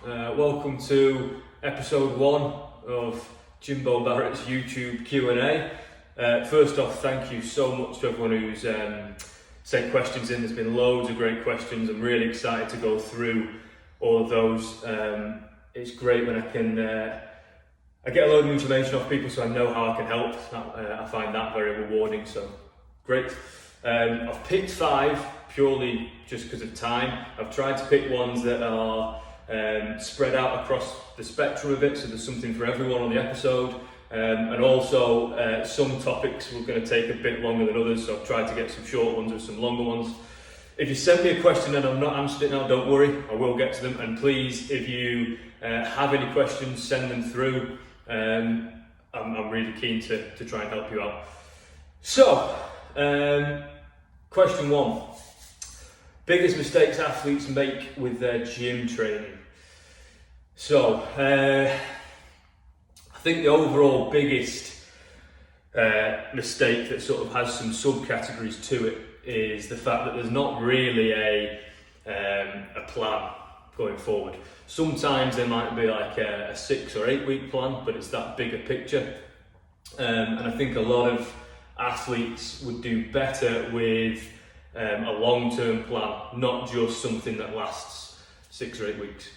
Welcome to episode 1 of Jimbo Barrett's YouTube Q&A. First off, thank you so much to everyone who's sent questions in. There's been loads of great questions. I'm really excited to go through all of those. It's great when I get a load of information off people so I know how I can help. I find that very rewarding, so great. I've picked 5 purely just because of time. I've tried to pick ones that are spread out across the spectrum a bit, so there's something for everyone on the episode. And also some topics we're going to take a bit longer than others, so I've tried to get some short ones and some longer ones. If you send me a question and I'm not answering it now, don't worry, I will get to them. And please, if you have any questions, send them through. I'm really keen to try and help you out. So, question 1. Biggest mistakes athletes make with their gym training. So, I think the overall biggest mistake that sort of has some subcategories to it is the fact that there's not really a plan going forward. Sometimes there might be like a 6 or 8 week plan, but it's that bigger picture. And I think a lot of athletes would do better with a long-term plan, not just something that lasts 6 or 8 weeks.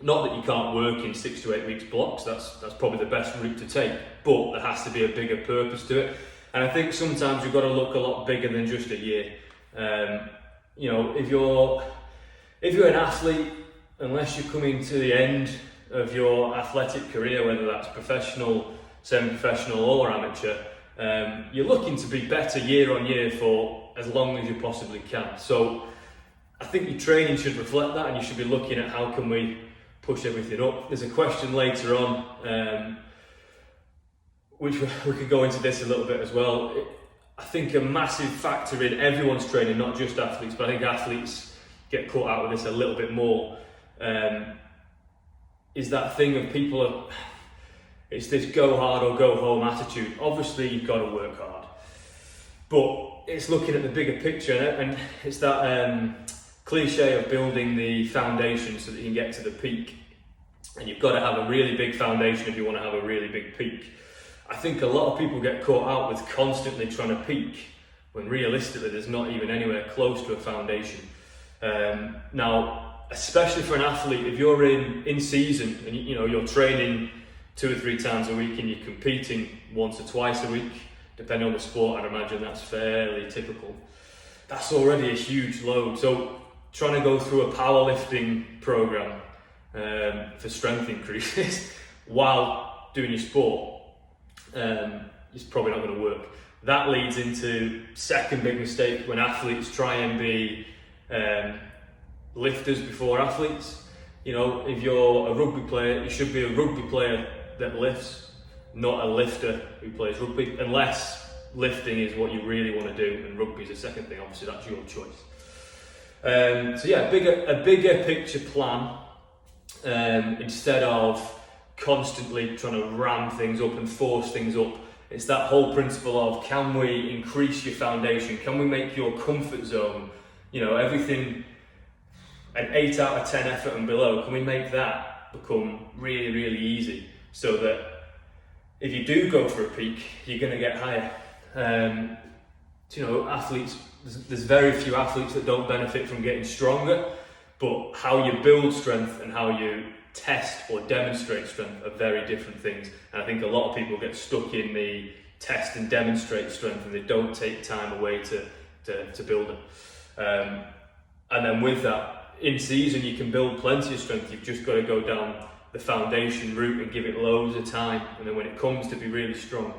Not that you can't work in 6 to 8 weeks blocks, that's probably the best route to take, but there has to be a bigger purpose to it. And I think sometimes you've got to look a lot bigger than just a year. You know, if you're an athlete, unless you're coming to the end of your athletic career, whether that's professional, semi-professional or amateur, you're looking to be better year on year for as long as you possibly can. So I think your training should reflect that, and you should be looking at how can we push everything up. There's a question later on, which we could go into this a little bit as well. I think a massive factor in everyone's training, not just athletes, but I think athletes get caught out with this a little bit more, is that thing of it's this go hard or go home attitude. Obviously you've got to work hard, but it's looking at the bigger picture, and it's that cliche of building the foundation so that you can get to the peak. And you've got to have a really big foundation if you want to have a really big peak. I think a lot of people get caught out with constantly trying to peak when realistically there's not even anywhere close to a foundation. Now, especially for an athlete, if you're in season and you're training 2 or 3 times a week and you're competing once or twice a week, depending on the sport, I'd imagine that's fairly typical. That's already a huge load. So trying to go through a powerlifting program for strength increases while doing your sport is probably not going to work. That leads into second big mistake when athletes try and be lifters before athletes. You know, if you're a rugby player, you should be a rugby player that lifts, not a lifter who plays rugby, unless lifting is what you really want to do and rugby is the second thing. Obviously that's your choice. So yeah, a bigger picture plan, instead of constantly trying to ram things up and force things up. It's that whole principle of, can we increase your foundation? Can we make your comfort zone, everything an 8 out of 10 effort and below, can we make that become really, really easy so that if you do go for a peak, you're going to get higher. Athletes, there's very few athletes that don't benefit from getting stronger, but how you build strength and how you test or demonstrate strength are very different things. And I think a lot of people get stuck in the test and demonstrate strength and they don't take time away to build it. And then with that, in season you can build plenty of strength. You've just got to go down the foundation route and give it loads of time, and then when it comes to be really strong,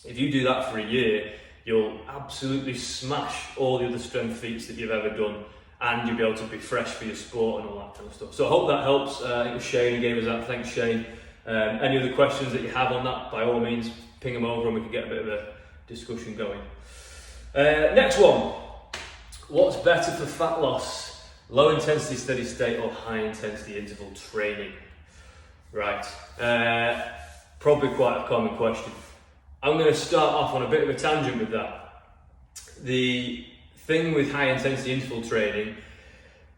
if you do that for a year, you'll absolutely smash all the other strength feats that you've ever done, and you'll be able to be fresh for your sport and all that kind of stuff. So I hope that helps. I think it was Shane who gave us that. Thanks, Shane. Any other questions that you have on that, by all means ping them over and we can get a bit of a discussion going. Next one. What's better for fat loss? Low intensity steady state or high intensity interval training? Right, probably quite a common question. I'm going to start off on a bit of a tangent with that. The thing with high intensity interval training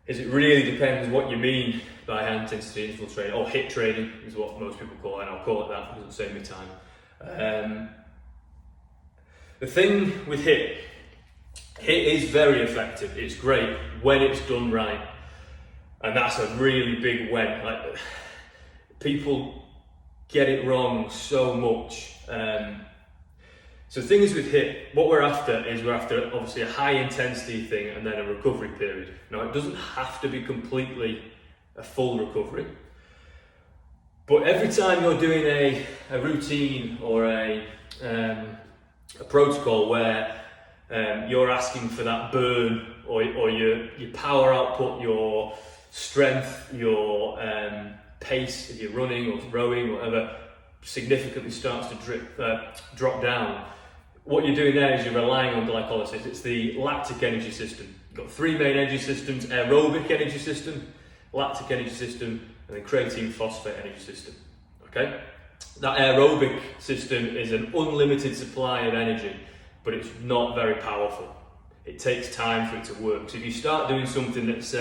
is it really depends what you mean by high intensity interval training, or HIIT training is what most people call it, and I'll call it that, it doesn't save me time. The thing with HIIT is very effective, it's great when it's done right, and that's a really big when. Like, people get it wrong so much. So the thing is with HIIT, what we're after obviously a high intensity thing and then a recovery period. Now, it doesn't have to be completely a full recovery, but every time you're doing a routine or a protocol where you're asking for that burn or your power output, your strength, your pace, if you're running or rowing or whatever, significantly starts to drop down, what you're doing there is you're relying on glycolysis. It's the lactic energy system. You've got three main energy systems: aerobic energy system, lactic energy system, and then creatine phosphate energy system. Okay? That aerobic system is an unlimited supply of energy, but it's not very powerful. It takes time for it to work. So if you start doing something that's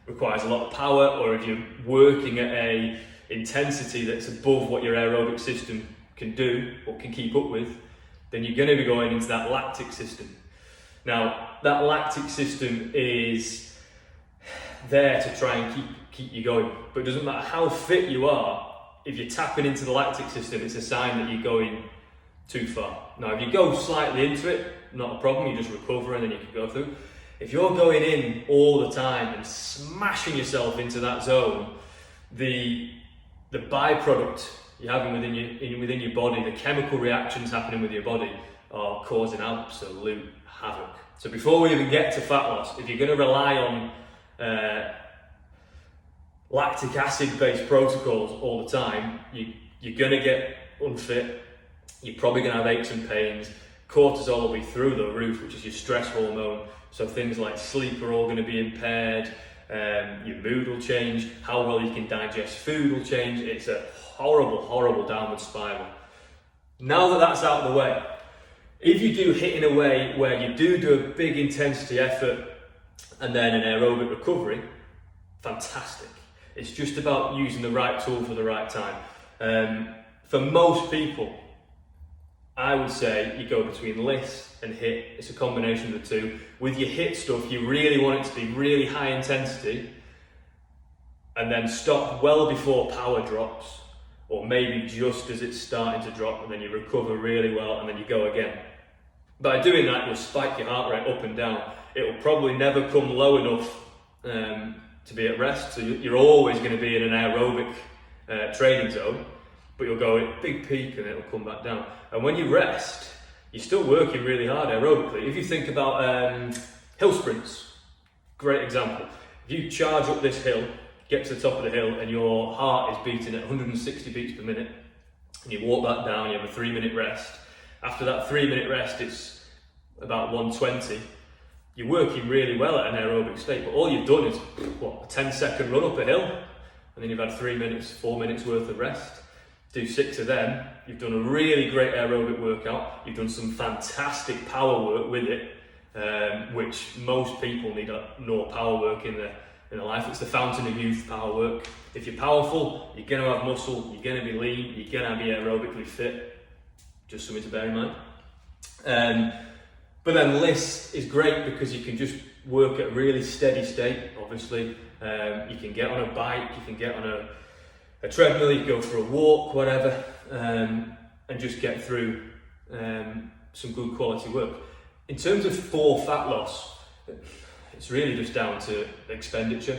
requires a lot of power, or if you're working at a intensity that's above what your aerobic system can do or can keep up with, then you're going to be going into that lactic system. Now, that lactic system is there to try and keep you going, but it doesn't matter how fit you are, if you're tapping into the lactic system, it's a sign that you're going too far. Now, if you go slightly into it, not a problem, you just recover and then you can go through. If you're going in all the time and smashing yourself into that zone, the byproduct you're having within your body, the chemical reactions happening with your body, are causing absolute havoc. So before we even get to fat loss, if you're going to rely on lactic acid based protocols all the time, you're going to get unfit, you're probably going to have aches and pains, cortisol will be through the roof, which is your stress hormone, so things like sleep are all going to be impaired, your mood will change, how well you can digest food will change. It's a horrible, horrible downward spiral. Now that that's out of the way, if you do HIIT in a way where you do a big intensity effort and then an aerobic recovery, fantastic. It's just about using the right tool for the right time. For most people, I would say you go between LISS and HIIT. It's a combination of the two. With your HIIT stuff, you really want it to be really high intensity and then stop well before power drops, or maybe just as it's starting to drop, and then you recover really well and then you go again. By doing that, you'll spike your heart rate up and down. It will probably never come low enough to be at rest, so you're always going to be in an aerobic training zone, but you'll go at big peak and it'll come back down. And when you rest, you're still working really hard aerobically. If you think about hill sprints, great example. If you charge up this hill, get to the top of the hill, and your heart is beating at 160 beats per minute, and you walk that down, you have a 3-minute rest. After that 3-minute rest, it's about 120. You're working really well at an aerobic state, but all you've done is, a 10-second run up a hill, and then you've had 3 minutes, 4 minutes worth of rest. Do 6 of them, you've done a really great aerobic workout, you've done some fantastic power work with it, which most people need more power work in their life. It's the fountain of youth, power work. If you're powerful, you're going to have muscle, you're going to be lean, you're going to be aerobically fit. Just something to bear in mind. But then LISS is great because you can just work at a really steady state, obviously. You can get on a bike, you can get on a treadmill, you can go for a walk, whatever, and just get through some good quality work. In terms of for fat loss, it's really just down to expenditure.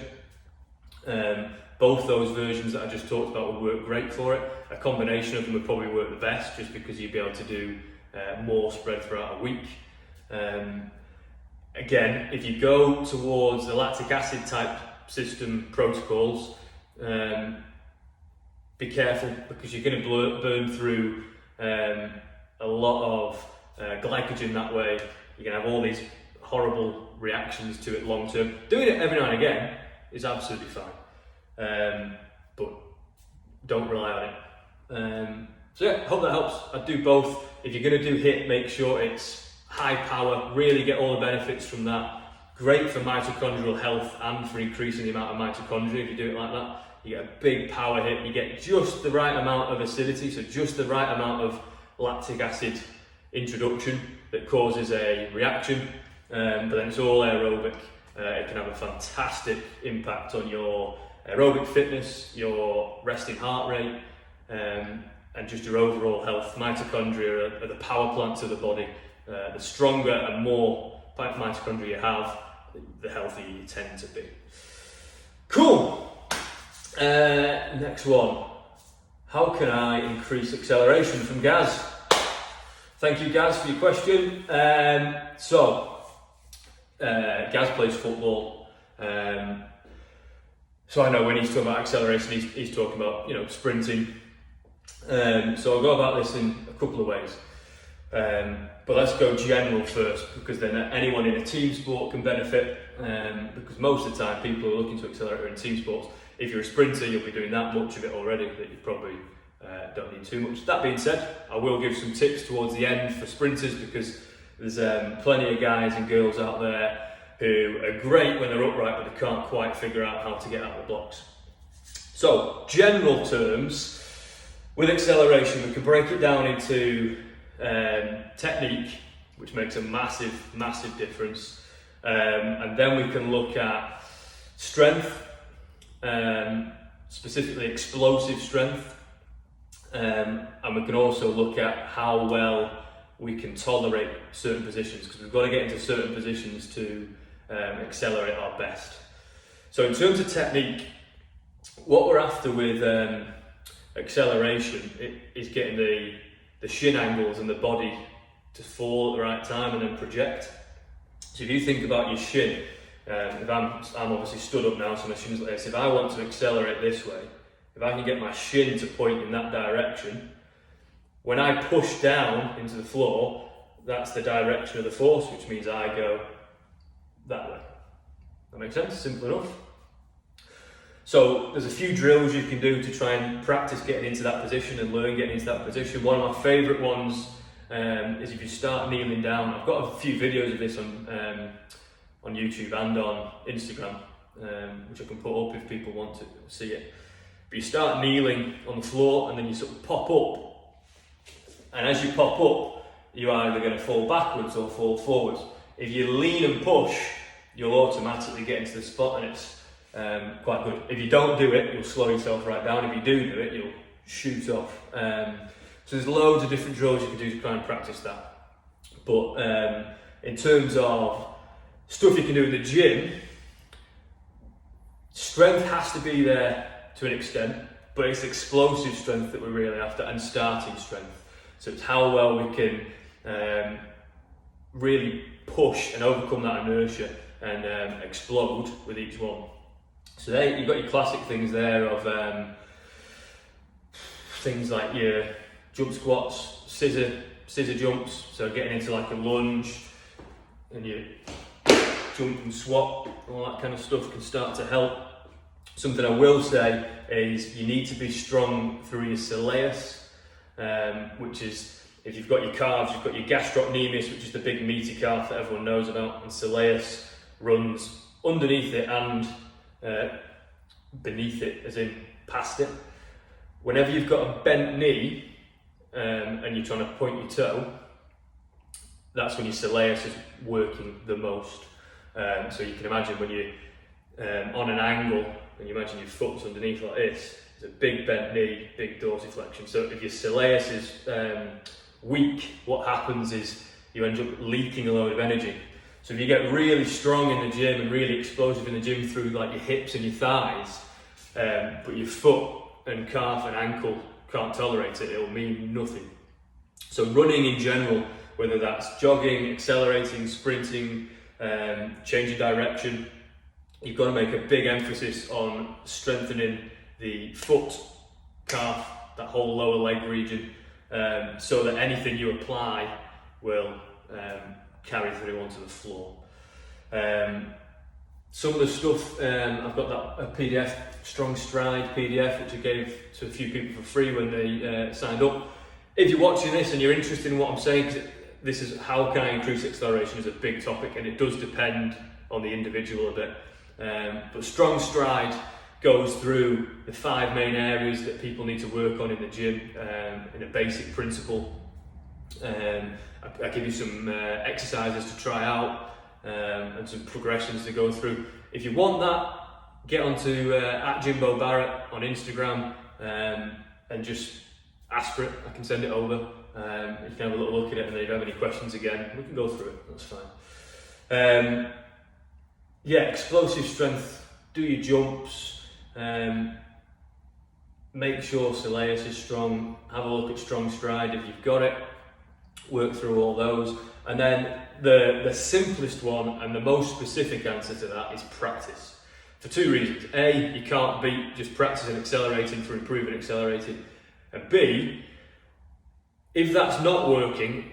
Both those versions that I just talked about will work great for it. A combination of them would probably work the best, just because you'd be able to do more spread throughout a week. Again, if you go towards the lactic acid type system protocols, be careful, because you're going to burn through a lot of glycogen that way. You're going to have all these horrible reactions to it long term. Doing it every now and again is absolutely fine, but don't rely on it. So yeah, hope that helps. I do both. If you're going to do HIIT, make sure it's high power, really get all the benefits from that great for mitochondrial health and for increasing the amount of mitochondria if you do it like that. You get a big power hit, you get just the right amount of acidity, so just the right amount of lactic acid introduction that causes a reaction, but then it's all aerobic. It can have a fantastic impact on your aerobic fitness, your resting heart rate, and just your overall health. Mitochondria are the power plants of the body. The stronger and more mitochondria you have, the healthier you tend to be. Cool. Next one. How can I increase acceleration? From Gaz. Thank you, Gaz, for your question. Gaz plays football. So I know when he's talking about acceleration, he's talking about, sprinting. So I'll go about this in a couple of ways. But let's go general first, because then anyone in a team sport can benefit. Because most of the time people who are looking to accelerate in team sports, if you're a sprinter, you'll be doing that much of it already that you probably don't need too much. That being said, I will give some tips towards the end for sprinters, because there's plenty of guys and girls out there who are great when they're upright, but they can't quite figure out how to get out of the blocks. So, general terms, with acceleration, we can break it down into technique, which makes a massive, massive difference. And then we can look at strength, specifically explosive strength. And we can also look at how well we can tolerate certain positions, because we've got to get into certain positions to accelerate our best. So in terms of technique, what we're after with acceleration is getting the shin angles and the body to fall at the right time and then project. So if you think about your shin, if I'm obviously stood up now, so my shin's like this. If I want to accelerate this way, if I can get my shin to point in that direction, when I push down into the floor, that's the direction of the force, which means I go that way. That makes sense? Simple enough. So there's a few drills you can do to try and practice getting into that position and learn getting into that position. One of my favourite ones is if you start kneeling down. I've got a few videos of this on YouTube and on Instagram, which I can put up if people want to see it. But you start kneeling on the floor and then you sort of pop up. And as you pop up, you're either going to fall backwards or fall forwards. If you lean and push, you'll automatically get into the spot, and it's quite good. If you don't do it, you'll slow yourself right down. If you do it, you'll shoot off. So there's loads of different drills you can do to try and practice that. But in terms of stuff you can do in the gym, strength has to be there to an extent, but it's explosive strength that we're really after, and starting strength. So it's how well we can really push and overcome that inertia and explode with each one. So there you've got your classic things there of things like your jump squats, scissor jumps, so getting into like a lunge, and you jump and swap, all that kind of stuff can start to help. Something I will say is you need to be strong through your soleus, which is, if you've got your calves, you've got your gastrocnemius, which is the big meaty calf that everyone knows about, and soleus runs underneath it and beneath it, as in past it. Whenever you've got a bent knee and you're trying to point your toe, that's when your soleus is working the most. So you can imagine when you're on an angle and you imagine your foot's underneath like this, there's a big bent knee, big dorsiflexion. So if your soleus is weak, what happens is you end up leaking a load of energy. So if you get really strong in the gym and really explosive in the gym through like your hips and your thighs, but your foot and calf and ankle can't tolerate it, it'll mean nothing. So running in general, whether that's jogging, accelerating, sprinting, changing direction, you've got to make a big emphasis on strengthening the foot, calf, that whole lower leg region, so that anything you apply will carry through onto the floor. Some of the stuff, I've got that PDF, Strong Stride PDF, which I gave to a few people for free when they signed up. If you're watching this and you're interested in what I'm saying, because this is how can I increase acceleration is a big topic, and it does depend on the individual a bit. But strong stride goes through the 5 main areas that people need to work on in the gym in a basic principle. I give you some exercises to try out and some progressions to go through. If you want that, get onto @Jimbo Barrett on Instagram and just ask for it. I can send it over. You can have a little look at it, and then if you have any questions again, we can go through it. That's fine. Yeah, explosive strength. Do your jumps. Make sure soleus is strong. Have a look at strong stride if you've got it. Work through all those. And then the simplest one and the most specific answer to that is practice. For 2 reasons. A, you can't beat just practicing accelerating for improving accelerating. And B, if that's not working,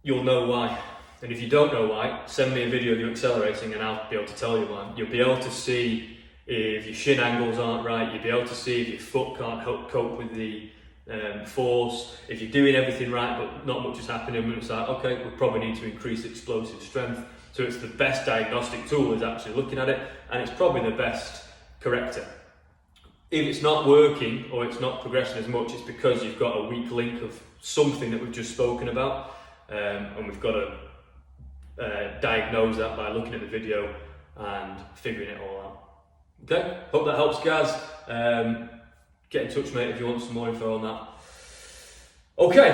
you'll know why. And if you don't know why, send me a video of you accelerating and I'll be able to tell you why. You'll be able to see if your shin angles aren't right, you'll be able to see if your foot can't cope with the force, if you're doing everything right but not much is happening, and it's like, okay, we probably need to increase explosive strength. So it's the best diagnostic tool is actually looking at it, and it's probably the best corrector. If it's not working or it's not progressing as much, it's because you've got a weak link of something that we've just spoken about, and we've got to diagnose that by looking at the video and figuring it all out. Okay, hope that helps, guys. Get in touch, mate, if you want some more info on that. Okay,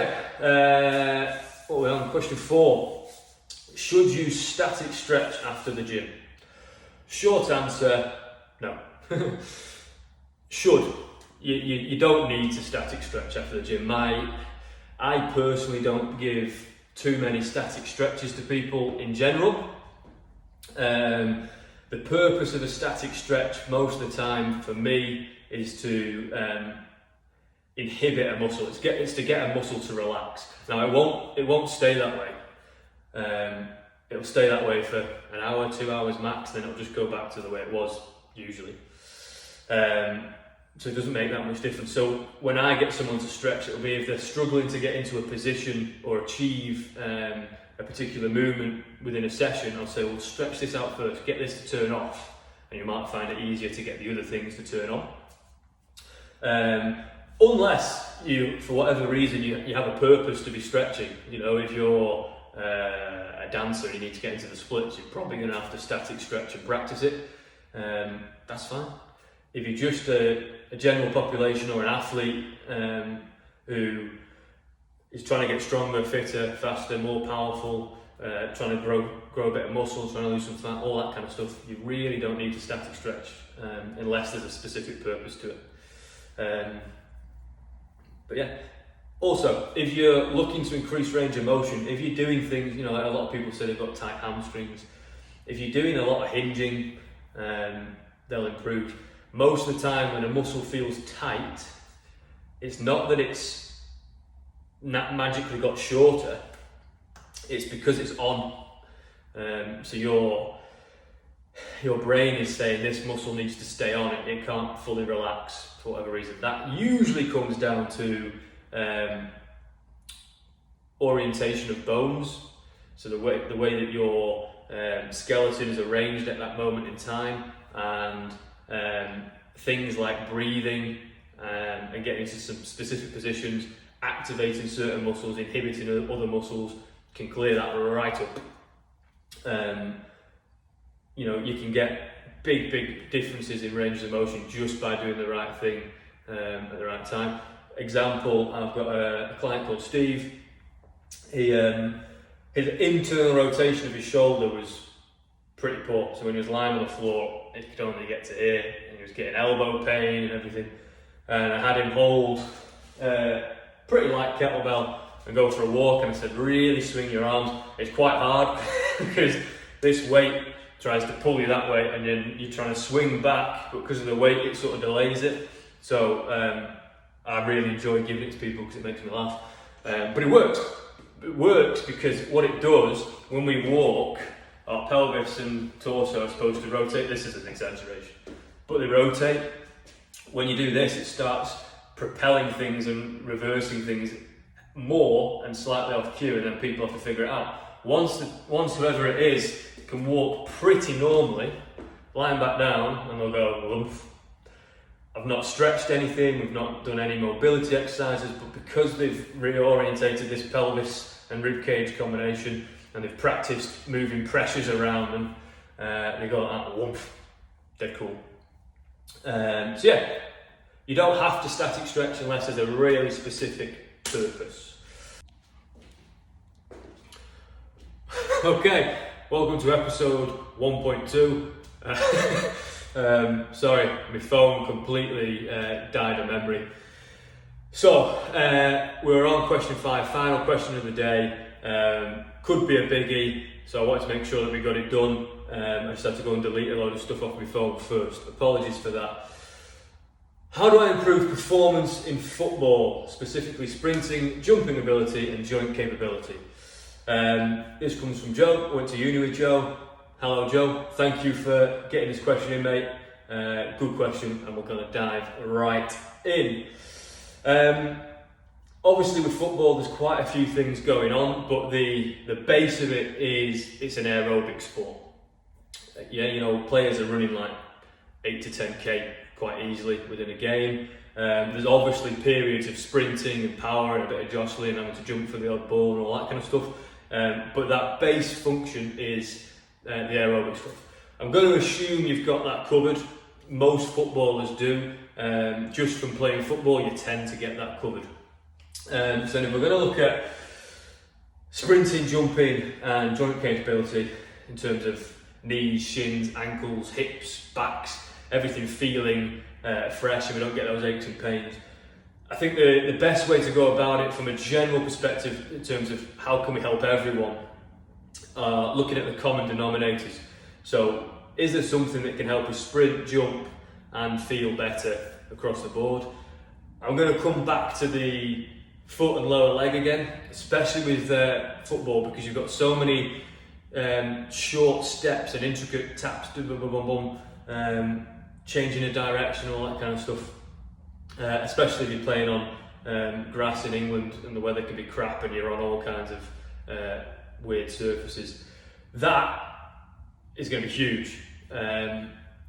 what are we on? Question 4. Should you static stretch after the gym? Short answer, no. Should. You don't need to static stretch after the gym. I personally don't give too many static stretches to people in general. The purpose of a static stretch most of the time for me is to inhibit a muscle. It's to get a muscle to relax. Now it won't stay that way. It'll stay that way for an hour, 2 hours max, then it'll just go back to the way it was usually. So it doesn't make that much difference. So when I get someone to stretch, it'll be if they're struggling to get into a position or achieve a particular movement within a session, I'll say, well, stretch this out first, get this to turn off, and you might find it easier to get the other things to turn on. Unless you, for whatever reason, you have a purpose to be stretching. You know, if you're a dancer and you need to get into the splits, you're probably going to have to static stretch and practice it. That's fine. If you're just a general population or an athlete who is trying to get stronger, fitter, faster, more powerful, trying to grow a bit of muscle, trying to lose some fat, all that kind of stuff, you really don't need to static stretch unless there's a specific purpose to it. But yeah, also, if you're looking to increase range of motion, if you're doing things, you know, like a lot of people say they've got tight hamstrings, if you're doing a lot of hinging, they'll improve. Most of the time when a muscle feels tight, it's not that it's magically got shorter, it's because it's on. So your brain is saying this muscle needs to stay on, it can't fully relax for whatever reason. That usually comes down to orientation of bones, so the way that your skeleton is arranged at that moment in time, and things like breathing and getting into some specific positions, activating certain muscles, inhibiting other muscles, can clear that right up. You know, you can get big differences in range of motion just by doing the right thing at the right time. Example, I've got a client called Steve. His internal rotation of his shoulder was pretty poor, so when he was lying on the floor, it could only get to here, and he was getting elbow pain and everything. And I had him hold pretty light kettlebell and go for a walk, and I said, really swing your arms. It's quite hard because this weight tries to pull you that way, and then you're trying to swing back, but because of the weight, it sort of delays it. So I really enjoy giving it to people because it makes me laugh. But it works. It works because what it does, when we walk, our pelvis and torso are supposed to rotate. This is an exaggeration, but they rotate. When you do this, it starts propelling things and reversing things more and slightly off cue, and then people have to figure it out. Once whoever it is can walk pretty normally, lying back down, and they'll go, oomph. I've not stretched anything, we've not done any mobility exercises, but because they've reorientated this pelvis and rib cage combination, and they've practiced moving pressures around them, they go like that, woof, they're cool. So yeah, you don't have to static stretch unless there's a really specific purpose. Okay, welcome to episode 1.2. Sorry, my phone completely died of memory. So, we're on question 5, final question of the day. Could be a biggie, so I wanted to make sure that we got it done. I just had to go and delete a load of stuff off my phone first. Apologies for that. How do I improve performance in football, specifically sprinting, jumping ability and joint capability? This comes from Joe. I went to uni with Joe. Hello Joe, thank you for getting this question in, mate. Good question, and we're going to dive right in. Obviously with football there's quite a few things going on, but the base of it is it's an aerobic sport. Yeah, you know, players are running like 8 to 10k quite easily within a game. There's obviously periods of sprinting and power and a bit of jostling, having to jump for the odd ball and all that kind of stuff. But that base function is the aerobic stuff. I'm going to assume you've got that covered. Most footballers do. Just from playing football, you tend to get that covered. So if we're going to look at sprinting, jumping and joint capability in terms of knees, shins, ankles, hips, backs, everything feeling fresh and we don't get those aches and pains, I think the best way to go about it from a general perspective in terms of how can we help everyone, looking at the common denominators. So is there something that can help us sprint, jump and feel better across the board? I'm going to come back to the foot and lower leg again, especially with football, because you've got so many short steps and intricate taps, changing a direction, all that kind of stuff. Especially if you're playing on grass in England and the weather can be crap and you're on all kinds of weird surfaces. That is going to be huge.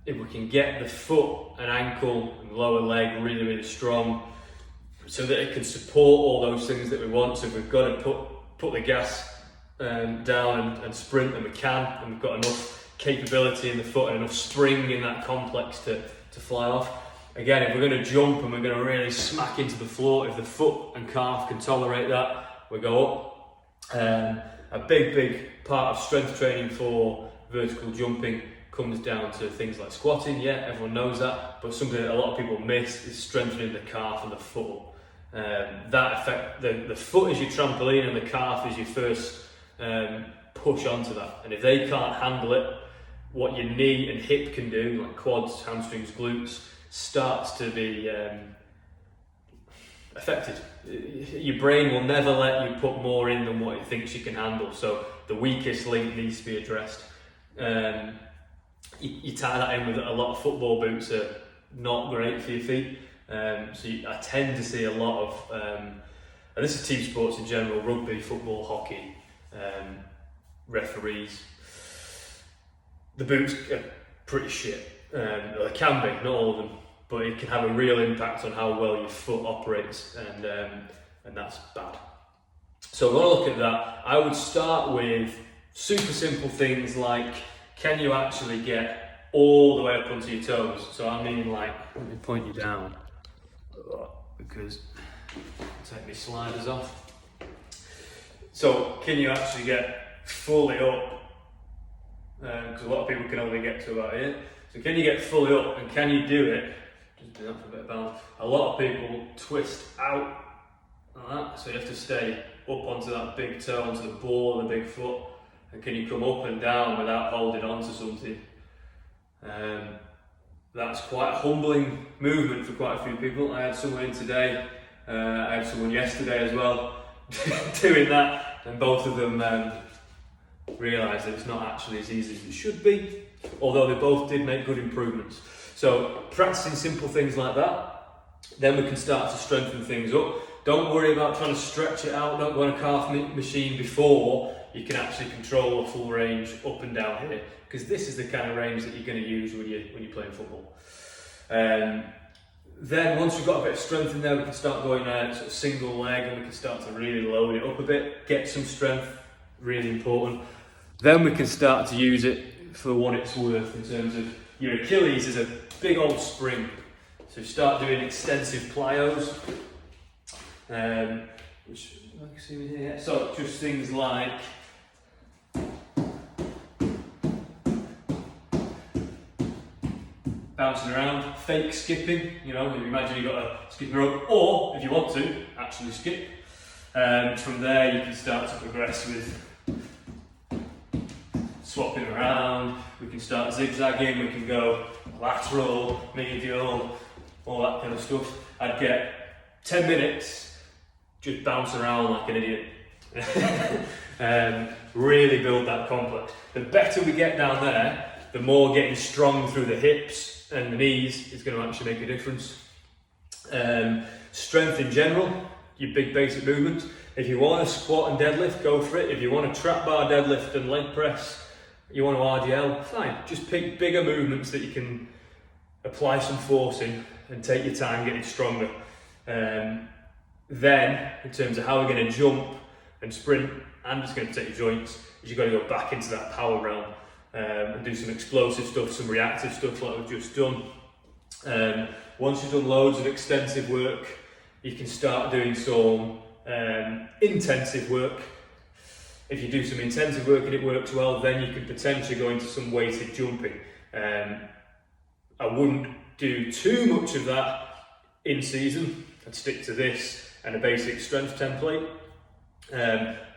If we can get the foot and ankle and lower leg really, really strong so that it can support all those things that we want. So we've got to put the gas down and sprint, and we can, and we've got enough capability in the foot and enough spring in that complex to fly off. Again, if we're going to jump and we're going to really smack into the floor, if the foot and calf can tolerate that, we go up. A big part of strength training for vertical jumping comes down to things like squatting. Yeah, everyone knows that, but something that a lot of people miss is strengthening the calf and the foot. That affect the foot is your trampoline and the calf is your first push onto that. And if they can't handle it, what your knee and hip can do, like quads, hamstrings, glutes, starts to be affected. Your brain will never let you put more in than what it thinks you can handle. So the weakest link needs to be addressed. You tie that in with a lot of football boots are not great for your feet. I tend to see a lot of, and this is team sports in general, rugby, football, hockey, referees. The boots are pretty shit. They can be, not all of them, but it can have a real impact on how well your foot operates, and that's bad. So when I look at that, I would start with super simple things like, can you actually get all the way up onto your toes? So I mean, like, let me point you down, because I'll take my sliders off. So can you actually get fully up? Because a lot of people can only get to about here. So can you get fully up, and can you do it? Just do that for a bit of balance. A lot of people twist out like that, so you have to stay up onto that big toe, onto the ball of the big foot. And can you come up and down without holding on to something? That's quite a humbling movement for quite a few people. I had someone in today, I had someone yesterday as well doing that, and both of them realised that it's not actually as easy as it should be, although they both did make good improvements. So practicing simple things like that, then we can start to strengthen things up. Don't worry about trying to stretch it out, don't go on a calf machine before you can actually control a full range up and down here, because this is the kind of range that you're going to use when you're playing football. Then once we've got a bit of strength in there, we can start going sort of single leg, and we can start to really load it up a bit, get some strength, really important. Then we can start to use it for what it's worth in terms of your Achilles is a big old spring. So start doing extensive plyos, which you can see here. So just things like bouncing around, fake skipping, you know, imagine you've got a skipping rope, or if you want to, actually skip. From there you can start to progress with swapping around, we can start zigzagging, we can go lateral, medial, all that kind of stuff. I'd get 10 minutes just bouncing around like an idiot. Really build that complex. The better we get down there, the more getting strong through the hips and the knees is going to actually make a difference. Strength in general, your big basic movements. If you want to squat and deadlift, go for it. If you want to trap bar deadlift and leg press, you want to RDL, fine. Just pick bigger movements that you can apply some force in and take your time getting stronger. Then, in terms of how we're going to jump and sprint, and it's going to take your joints, is you've got to go back into that power realm and do some explosive stuff, some reactive stuff like we've just done. Once you've done loads of extensive work, you can start doing some intensive work. If you do some intensive work and it works well, then you can potentially go into some weighted jumping. I wouldn't do too much of that in season. I'd stick to this and a basic strength template.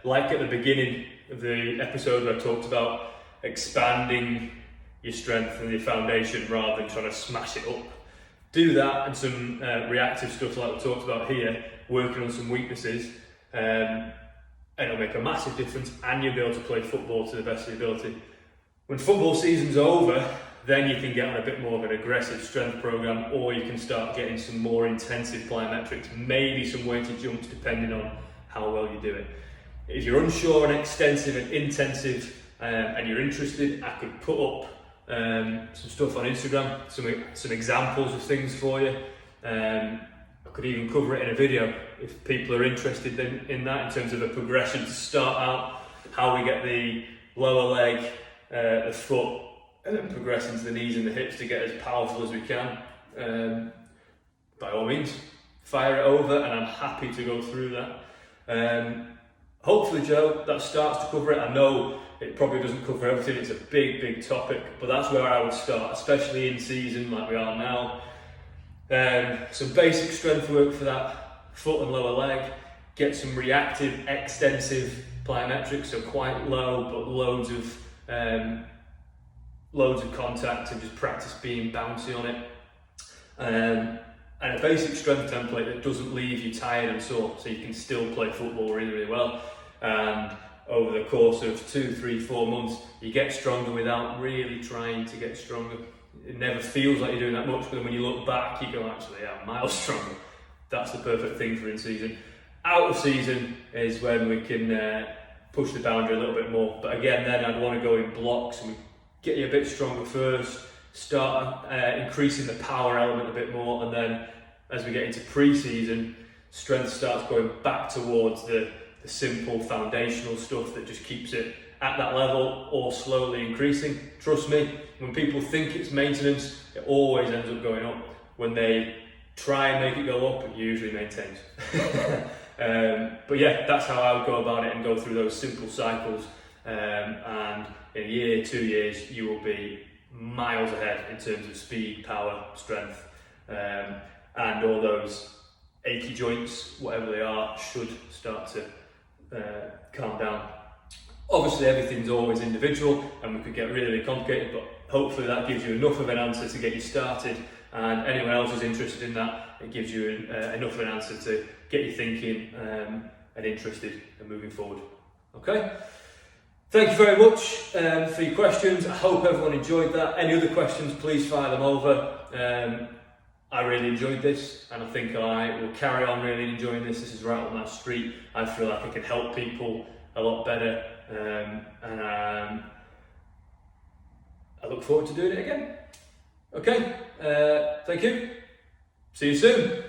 Like at the beginning of the episode where I talked about expanding your strength and your foundation rather than trying to smash it up. Do that and some reactive stuff like we talked about here, working on some weaknesses, and it'll make a massive difference, and you'll be able to play football to the best of your ability. When football season's over, then you can get on a bit more of an aggressive strength program, or you can start getting some more intensive plyometrics, maybe some weighted jumps depending on how well you do it. If you're unsure on extensive and intensive and you're interested, I could put up some stuff on Instagram, some examples of things for you. I could even cover it in a video if people are interested in that, in terms of a progression to start out, how we get the lower leg, the foot, and then progress into the knees and the hips to get as powerful as we can. By all means, fire it over, and I'm happy to go through that. Hopefully, Joe, that starts to cover it. I know it probably doesn't cover everything, it's a big, big topic, but that's where I would start, especially in season like we are now. Some basic strength work for that foot and lower leg, get some reactive, extensive plyometrics, so quite low, but loads of contact, and just practice being bouncy on it. And a basic strength template that doesn't leave you tired and sore, so you can still play football really, really well. And over the course of 2, 3, 4 months, you get stronger without really trying to get stronger. It never feels like you're doing that much, but then when you look back, you go, actually, I'm miles stronger. That's the perfect thing for in season. Out of season is when we can push the boundary a little bit more. But again, then I'd want to go in blocks and get you a bit stronger first, start increasing the power element a bit more, and then as we get into pre-season, strength starts going back towards the simple foundational stuff that just keeps it at that level or slowly increasing. Trust me, when people think it's maintenance, it always ends up going up. When they try and make it go up, it usually maintains. But yeah, that's how I would go about it and go through those simple cycles. And in a year, 2 years, you will be miles ahead in terms of speed, power, strength, and all those achy joints, whatever they are, should start to calm down. Obviously, everything's always individual, and we could get really, really complicated, but hopefully that gives you enough of an answer to get you started. And anyone else who's interested in that, it gives you enough of an answer to get you thinking and interested and moving forward. Okay? Thank you very much for your questions. I hope everyone enjoyed that. Any other questions, please fire them over. I really enjoyed this, and I think I will carry on really enjoying this. This is right on my street. I feel like I can help people a lot better, and I look forward to doing it again. Okay, thank you. See you soon.